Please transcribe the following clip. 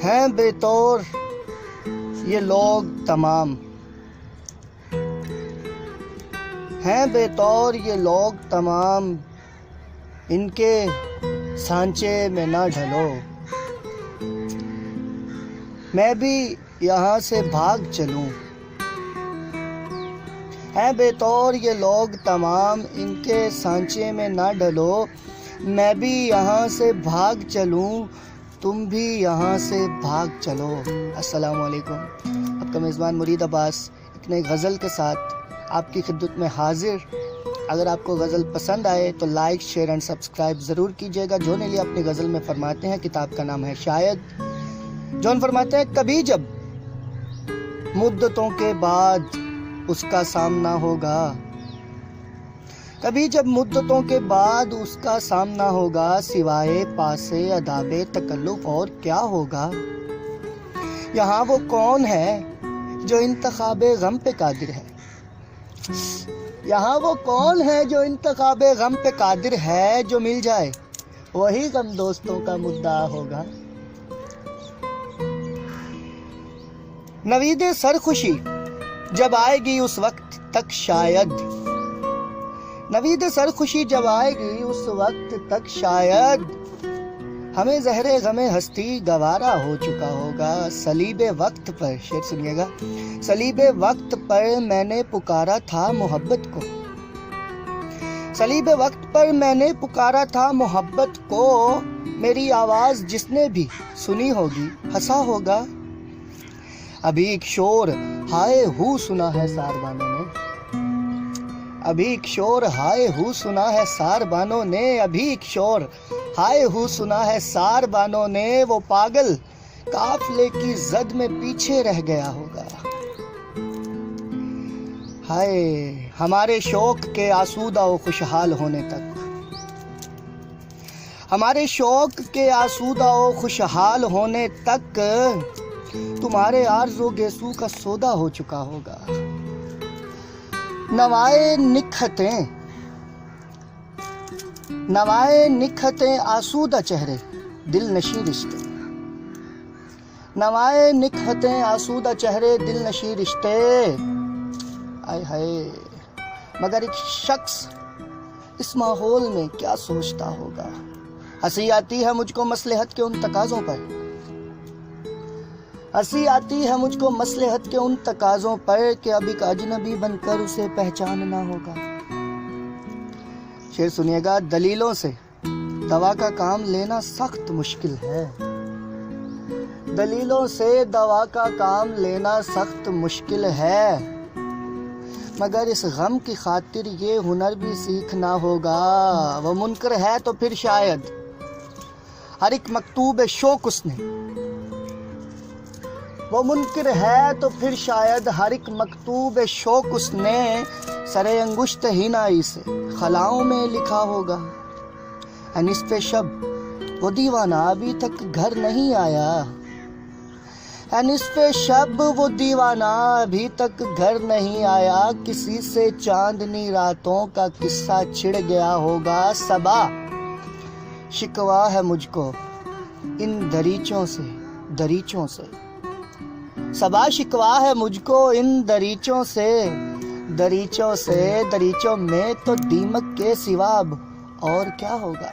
ہیں بے طور یہ لوگ تمام، ہیں بے طور یہ لوگ تمام، ان کے سانچے میں نہ ڈھلو۔ میں بھی یہاں سے بھاگ چلوں، ہیں بے طور یہ لوگ تمام، ان کے سانچے میں نہ ڈلو۔ میں بھی یہاں سے بھاگ چلوں، تم بھی یہاں سے بھاگ چلو۔ السلام علیکم، آپ کا میزبان مرید عباس ایک نئی غزل کے ساتھ آپ کی خدمت میں حاضر۔ اگر آپ کو غزل پسند آئے تو لائک، شیئر اینڈ سبسکرائب ضرور کیجیے گا۔ جون علی اپنی غزل میں فرماتے ہیں، کتاب کا نام ہے شاید۔ جون فرماتے ہیں، کبھی جب مدتوں کے بعد اس کا سامنا ہوگا، کبھی جب مدتوں کے بعد اس کا سامنا ہوگا، سوائے پاسے اداب تکلف اور کیا ہوگا؟ یہاں وہ کون ہے جو انتخاب غم پہ قادر ہے؟ یہاں وہ کون ہے جو انتخاب غم پہ قادر ہے؟ جو مل جائے وہی غم دوستوں کا مدعا ہوگا۔ نوید سرخوشی جب آئے گی اس وقت تک شاید، نوید سرخوشی جب آئے گی اس وقت تک شاید، ہمیں زہر غم ہستی گوارا ہو چکا ہوگا۔ صلیب وقت پر، شعر سنیے گا، صلیب وقت پر میں نے پکارا تھا محبت کو، صلیب وقت پر میں نے پکارا تھا محبت کو، میری آواز جس نے بھی سنی ہوگی ہنسا ہوگا۔ ابھی ایک شور ہائے ہو سنا ہے ساربانوں نے، ابھی ایک شور ہائے ہو سنا ہے ساربانوں نے، ابھی ایک شور ہائے ہو سنا ہے ساربانوں نے، وہ پاگل قافلے کی زد میں پیچھے رہ گیا ہوگا۔ ہائے ہمارے شوق کے آسودہ و خوشحال ہونے تک، ہمارے شوق کے آسودہ و خوشحال ہونے تک، تمہارے آرزو گیسو کا سودا ہو چکا ہوگا۔ نوائے نکہتیں، نوائے نکہتیں آسودہ چہرے دل نشیں رشتے، نوائے نکہتیں آسودہ چہرے دل نشیں رشتے، آئے ہائے مگر ایک شخص اس ماحول میں کیا سوچتا ہوگا۔ ہنسی آتی ہے مجھ کو مصلحت کے ان تقاضوں پر، ہنسی آتی ہے مجھ کو مصلحت کے ان تقاضوں پر کہ اب ایک اجنبی بن کر اسے پہچاننا ہوگا۔ شعر سنیے گا، دلیلوں سے دوا کا کام لینا سخت مشکل ہے، دلیلوں سے دوا کا کام لینا سخت مشکل ہے، مگر اس غم کی خاطر یہ ہنر بھی سیکھنا ہوگا۔ وہ منکر ہے تو پھر شاید ہر ایک مکتوب شوق اس نے، وہ منکر ہے تو پھر شاید ہر ایک مکتوب شوق اس نے، سرے انگشت ہینائی سے خلاؤں میں لکھا ہوگا۔ نصف شب وہ دیوانہ ابھی تک گھر نہیں آیا، نصف شب وہ دیوانہ ابھی تک گھر نہیں آیا، کسی سے چاندنی راتوں کا قصہ چھڑ گیا ہوگا۔ صبا شکوا ہے مجھ کو ان دریچوں سے، دریچوں سے، صبا شکوا ہے مجھ کو ان دریچوں سے، دریچوں سے، دریچوں میں تو دیمک کے سوا اب اور کیا ہوگا۔